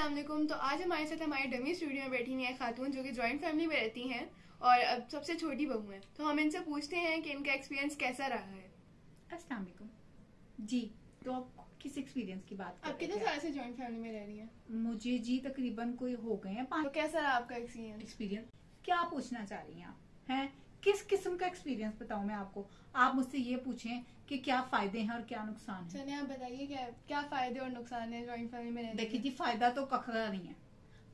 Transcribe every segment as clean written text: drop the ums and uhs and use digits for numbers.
अस्सलाम वालेकुम। तो आज हमारे साथ हमारे डमी स्टूडियो में बैठी हुई है खातून जो कि जॉइंट फैमिली में रहती हैं और अब सबसे छोटी बहू हैं। तो हम इनसे पूछते हैं कि इनका एक्सपीरियंस कैसा रहा है। अस्सलाम वालेकुम जी। तो आप किस एक्सपीरियंस की बात कर रहे हैं? आप कितने साल से जॉइंट फैमिली में रह रही हैं? मुझे जी तकरीबन कोई हो गए हैं 5। तो कैसा रहा आपका एक्सपीरियंस क्या पूछना चाह रही हैं आप? हैं किस किस्म का एक्सपीरियंस बताऊं मैं आपको? आप मुझसे ये पूछें कि क्या फायदे हैं और क्या नुकसान है। चलिए आप बताइए क्या फायदे और नुकसान है जॉइंट फैमिली में रहने के? देखिए जी, फायदा तो कख का नहीं है,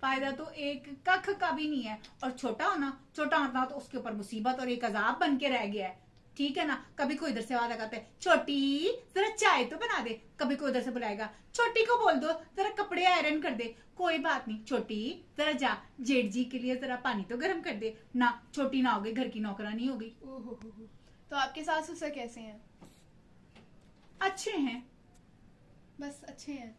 फायदा तो एक कख का भी नहीं है। और छोटा होना तो उसके ऊपर मुसीबत और एक अजाब बन के रह गया है। ठीक है ना। कभी कोई इधर से आवाज लगाता है, छोटी जरा चाय तो बना दे। कभी कोई उधर से बुलाएगा, छोटी को बोल दो जरा कपड़े आयरन कर दे। कोई बात नहीं, छोटी जरा जा जेठ जी के लिए जरा पानी तो गर्म कर दे ना। छोटी ना हो गई, घर की नौकरानी हो गई। तो आपके सास ससुर कैसे हैं? अच्छे हैं, बस अच्छे हैं।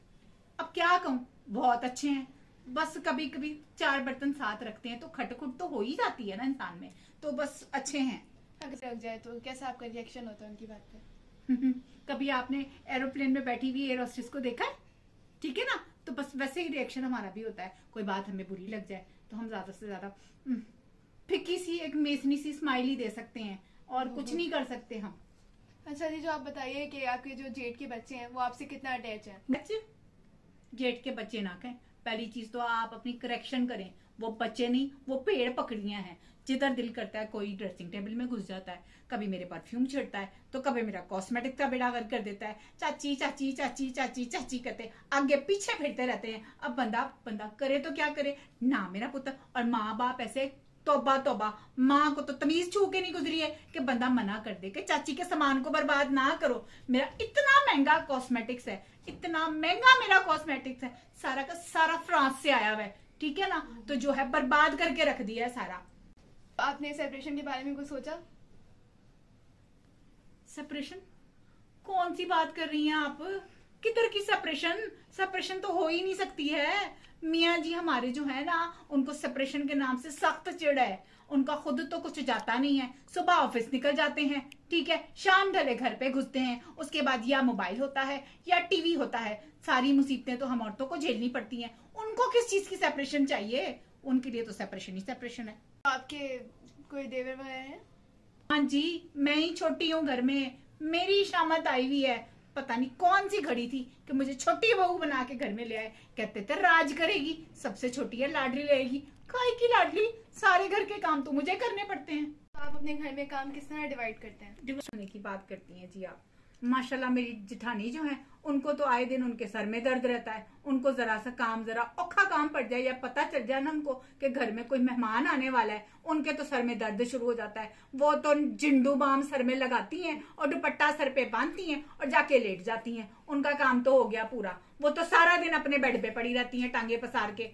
अब क्या कहूँ, बहुत अच्छे हैं। बस कभी कभी 4 बर्तन साथ रखते हैं तो खटखुट तो हो ही जाती है ना इंसान में। तो बस अच्छे हैं। अगर लग जाए तो कैसा आपका रिएक्शन होता है उनकी बात पे? कभी आपने एरोप्लेन में बैठी हुई एयर होस्टेस को देखा है? ठीक है ना। तो बस वैसे ही रिएक्शन हमारा भी होता है। कोई बात हमें बुरी लग जाए तो हम ज्यादा से ज्यादा फिक्की सी एक मेसनी सी स्माइल ही दे सकते हैं और कुछ नहीं कर सकते हम। अच्छा जी, जो आप बताइए कि आपके जो जेठ के बच्चे हैं वो आपसे कितना अटैच हैं? बच्चे जेठ के बच्चे ना कहें। पहली चीज तो आप अपनी करेक्शन करें, वो बच्चे नहीं, वो पेड़ पकड़ियां हैं। जिधर दिल करता है कोई ड्रेसिंग टेबल में घुस जाता है, कभी मेरे परफ्यूम छिड़ता है तो कभी मेरा कॉस्मेटिक का बेड़ा गर्क कर देता है। चाची चाची चाची चाची चाची कहते आगे पीछे फिरते रहते हैं। अब बंदा करे तो क्या करे ना। मेरा पुत्र और माँ बाप ऐसे, तौबा तौबा, माँ को तो तमीज छू के नहीं गुजरी है कि बंदा मना कर दे कि चाची के सामान को बर्बाद ना करो। मेरा इतना महंगा कॉस्मेटिक्स है, इतना महंगा मेरा कॉस्मेटिक्स है, सारा का सारा फ्रांस से आया हुआ है। ठीक है ना। तो जो है बर्बाद करके रख दिया है सारा। आपने सेपरेशन के बारे में कुछ सोचा? सेपरेशन? कौन सी बात कर रही हैं आप? किधर की सेपरेशन? सेपरेशन तो हो ही नहीं सकती है। मियाँ जी हमारे जो है ना, उनको सेपरेशन के नाम से सख्त चिढ़ है। उनका खुद तो कुछ जाता नहीं है। सुबह ऑफिस निकल जाते हैं, ठीक है, शाम ढले घर पे घुसते हैं। उसके बाद या मोबाइल होता है या टीवी होता है। सारी मुसीबतें तो हम औरतों को झेलनी पड़ती हैं। उनको किस चीज की सेपरेशन चाहिए? उनके लिए तो सेपरेशन ही सेपरेशन है। आपके कोई देवर वगैरह हैं? हाँ जी, मैं ही छोटी हूँ घर में। मेरी शामत आई हुई है। पता नहीं कौन सी घड़ी थी कि मुझे छोटी बहू बना के घर में ले आए। कहते थे राज करेगी, सबसे छोटी है, लाडली रहेगी। काहे की लाडली? सारे घर के काम तो मुझे करने पड़ते हैं। तो आप अपने घर में काम किस तरह डिवाइड करते हैं? डिवोर्स होने की बात करती हैं जी आप। माशाल्लाह मेरी जिठानी जो है, उनको तो आए दिन उनके सर में दर्द रहता है। उनको जरा सा काम, जरा औखा काम पड़ जाए या पता चल जाए ना उनको कि घर में कोई मेहमान आने वाला है, उनके तो सर में दर्द शुरू हो जाता है। वो तो जिंडू बाम सर में लगाती हैं और दुपट्टा सर पे बांधती हैं और जाके लेट जाती हैं। उनका काम तो हो गया पूरा। वो तो सारा दिन अपने बेड पे पड़ी रहती हैं टांगे पसार के।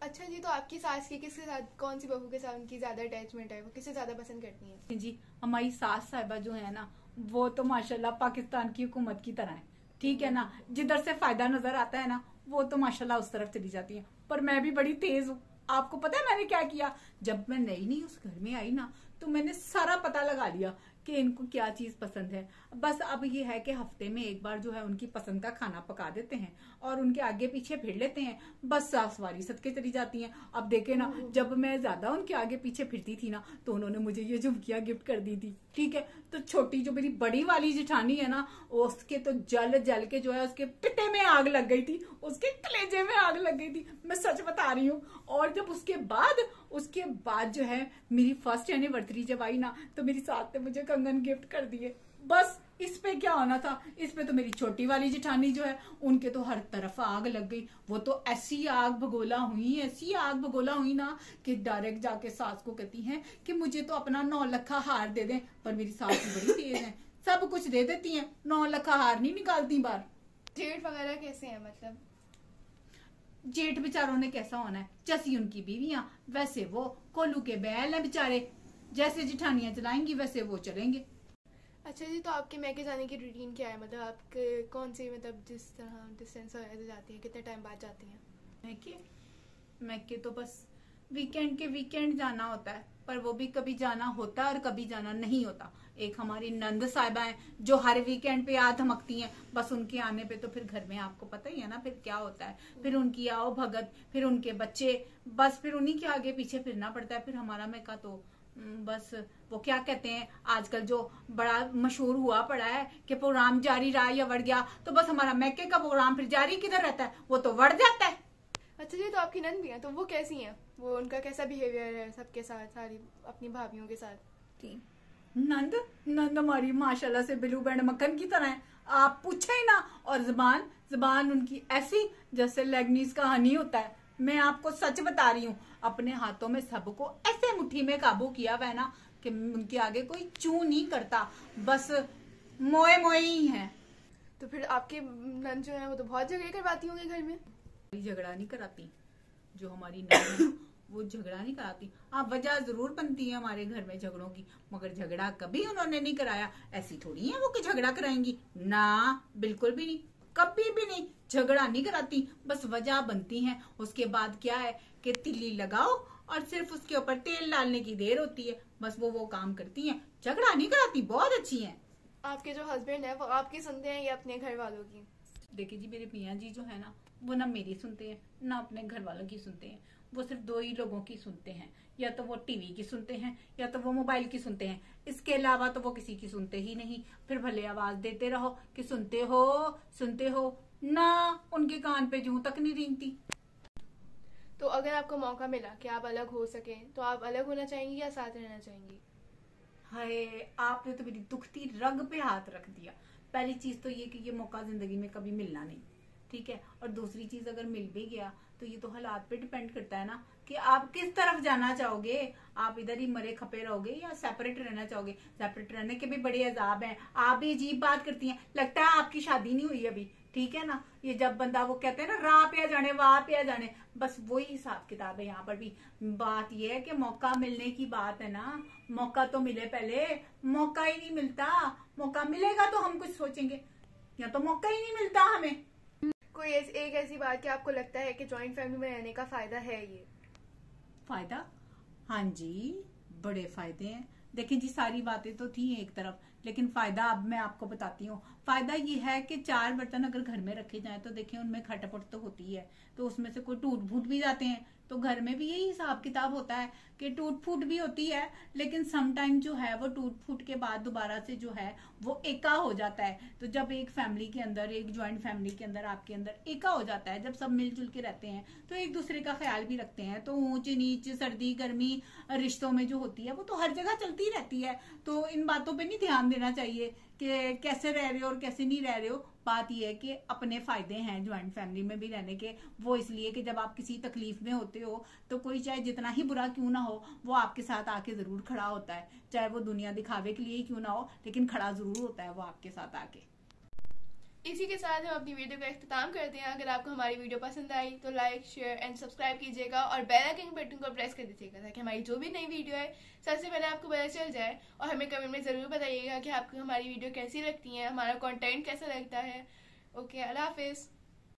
अच्छा जी, तो आपकी सास की किसके साथ, कौन सी बहू के साथ उनकी ज्यादा अटैचमेंट है? वो किसे ज्यादा पसंद करती हैं? जी, हमारी सास साहिबा जो है ना, वो तो माशाल्लाह पाकिस्तान की हुकूमत की तरह है। ठीक है ना। जिधर से फायदा नजर आता है ना, वो तो माशाल्लाह उस तरफ चली जाती है। पर मैं भी बड़ी तेज हूँ। आपको पता है मैंने क्या किया? जब मैं नई उस घर में आई ना, तो मैंने सारा पता लगा लिया कि इनको क्या चीज पसंद है। बस अब ये है कि हफ्ते में एक बार जो है उनकी पसंद का खाना पका देते हैं और उनके आगे पीछे फिर लेते हैं। बस सास वारी सदके चली जाती हैं। अब देखे ना, जब मैं ज्यादा उनके आगे पीछे फिरती थी ना, तो उन्होंने मुझे ये झुमकियां गिफ्ट कर दी थी। ठीक है। तो छोटी जो मेरी बड़ी वाली जिठानी है ना, उसके तो जल जल के जो है उसके पिटे में आग लग गई थी, उसके कलेजे में आग लग गई थी। मैं सच बता रही हूँ। और जब उसके बाद जो है मेरी फर्स्ट एनिवर्सरी जब आई ना, तो मेरी सास ने मुझे कंगन गिफ्ट कर दिए। बस इस पे क्या होना था? इस पे तो मेरी छोटी वाली जिठानी जो है, उनके तो हर तरफ आग लग गई। वो तो ऐसी आग भगोला हुई ना कि डायरेक्ट जाके सास को कहती हैं कि मुझे तो अपना 9 लखा हार दे दें। पर मेरी सास बड़ी तेज है, सब कुछ दे देती हैं, 9 लखा हार नहीं निकालती बार। जेठ वगैरह कैसे हैं? मतलब जेठ बेचारों ने कैसा होना है? जैसी उनकी बीवियां वैसे वो कोल्लू के बैल है बेचारे। जैसे जिठानियां चलाएंगी वैसे वो चलेंगे। अच्छा जी, तो आपके मैके जाने की रूटीन क्या है? मतलब आप कौन सी, मतलब जिस तरह डिस्टेंस वगैरह जाती हैं, कितने टाइम बाद जाती हैं? मैके तो बस वीकेंड के वीकेंड जाना होता है। पर वो भी कभी जाना होता है और कभी जाना नहीं होता। एक हमारी नंद साहिबा है जो हर वीकेंड पे आ धमकती हैं, बस उनके आने पे तो फिर घर में आपको पता ही है ना फिर क्या होता है, फिर उनकी आओ भगत, फिर उनके बच्चे, बस फिर उन्हीं के आगे पीछे फिरना पड़ता है। फिर हमारा मैका तो बस वो क्या कहते हैं आजकल जो बड़ा मशहूर हुआ पड़ा है कि प्रोग्राम जारी रहा या बढ़ गया, तो बस हमारा मैके का प्रोग्राम फिर जारी किधर रहता है, वो तो बढ़ जाता है। अच्छा जी, तो आपकी नंद भी है, तो वो कैसी हैं? वो उनका कैसा बिहेवियर है सबके साथ, सारी अपनी भाभीयों के साथ? नंद नंद हमारी माशाल्लाह से बिलू बैंड मक्खन की तरह है, आप पूछे ही ना। और जुबान जुबान उनकी ऐसी जैसे लेगनीज का हनी होता है। मैं आपको सच बता रही हूँ, अपने हाथों में सबको ऐसे मुट्ठी में काबू किया हुआ है ना कि उनके आगे कोई चू नहीं करता, बस मोए मोए ही है। तो फिर आपके नंद जो है वो तो बहुत झगड़े करवाती होंगे घर में? झगड़ा नहीं कराती, जो हमारी नंद है वो झगड़ा नहीं कराती। हाँ, वजह जरूर बनती है हमारे घर में झगड़ों की, मगर झगड़ा कभी उन्होंने नहीं कराया। ऐसी थोड़ी है वो कि झगड़ा कराएंगी, ना बिल्कुल भी नहीं, कभी भी नहीं, झगड़ा नहीं कराती। बस वजह बनती है, उसके बाद क्या है कि तिल्ली लगाओ और सिर्फ उसके ऊपर तेल डालने की देर होती है, बस वो काम करती हैं, झगड़ा नहीं कराती, बहुत अच्छी हैं। आपके जो हस्बैंड है वो आपकी सुनते हैं या अपने घर वालों की? देखिए जी, मेरे मियाँ जी जो है ना वो ना मेरी सुनते हैं ना अपने घर वालों की सुनते हैं, वो सिर्फ दो ही लोगों की सुनते हैं, या तो वो टीवी की सुनते हैं या तो वो मोबाइल की सुनते हैं, इसके अलावा तो वो किसी की सुनते ही नहीं। फिर भले आवाज देते रहो कि सुनते हो ना, उनके कान पे जूं तक नहीं रेंगती। तो अगर आपको मौका मिला कि आप अलग हो सके तो आप अलग होना चाहेंगी या साथ रहना चाहेंगी? हाय, आपने तो मेरी दुखती रग पे हाथ रख दिया। पहली चीज तो ये कि ये मौका जिंदगी में कभी मिलना नहीं, ठीक है। और दूसरी चीज अगर मिल भी गया तो ये तो हालात पे डिपेंड करता है ना कि आप किस तरफ जाना चाहोगे। आप इधर ही मरे खपे रहोगे या सेपरेट रहना चाहोगे। सेपरेट रहने के भी बड़े अजाब हैं। आप भी अजीब बात करती हैं, लगता है आपकी शादी नहीं हुई अभी, ठीक है ना। ये जब बंदा वो कहते हैं ना राह पे आ जाने वाह पे आ जाने, बस वही हिसाब किताब है यहाँ पर भी। बात ये है कि मौका मिलने की बात है ना, मौका तो मिले पहले, मौका ही नहीं मिलता। मौका मिलेगा तो हम कुछ सोचेंगे, या तो मौका ही नहीं मिलता हमें। कोई एक ऐसी बात कि आपको लगता है कि जॉइंट फैमिली में रहने का फायदा है? ये फायदा, हाँ जी, बड़े फायदे हैं। देखिए जी, सारी बातें तो थी एक तरफ, लेकिन फायदा अब मैं आपको बताती हूँ। फायदा ये है कि 4 बर्तन अगर घर में रखे जाए तो देखिए उनमें खटपट तो होती है, तो उसमें से कोई टूट फूट भी जाते हैं। तो घर में भी यही हिसाब किताब होता है कि टूट फूट भी होती है, लेकिन समटाइम जो है वो टूट फूट के बाद दोबारा से जो है वो एका हो जाता है। तो जब एक फैमिली के अंदर, एक ज्वाइंट फैमिली के अंदर आपके अंदर एका हो जाता है, जब सब मिलजुल के रहते हैं तो एक दूसरे का ख्याल भी रखते हैं, तो ऊंच नीच सर्दी गर्मी रिश्तों में जो होती है वो तो हर जगह चलती रहती है। तो इन बातों पे नहीं ध्यान देना चाहिए कि कैसे रह रहे हो और कैसे नहीं रह रहे हो। बात यह है कि अपने फायदे हैं ज्वाइंट फैमिली में भी रहने के, वो इसलिए कि जब आप किसी तकलीफ में होते हो तो कोई चाहे जितना ही बुरा क्यों ना हो वो आपके साथ आके जरूर खड़ा होता है, चाहे वो दुनिया दिखावे के लिए ही क्यों ना हो, लेकिन खड़ा जरूर होता है वो आपके साथ आके। इसी के साथ हम अपनी वीडियो का इख्तिताम करते हैं। अगर आपको हमारी वीडियो पसंद आई तो लाइक शेयर एंड सब्सक्राइब कीजिएगा और बेल आइकन बटन को प्रेस कर दीजिएगा ताकि हमारी जो भी नई वीडियो है सबसे पहले आपको पता चल जाए। और हमें कमेंट में ज़रूर बताइएगा कि आपको हमारी वीडियो कैसी लगती है, हमारा कंटेंट कैसा लगता है। ओके, अल्लाह हाफिज़।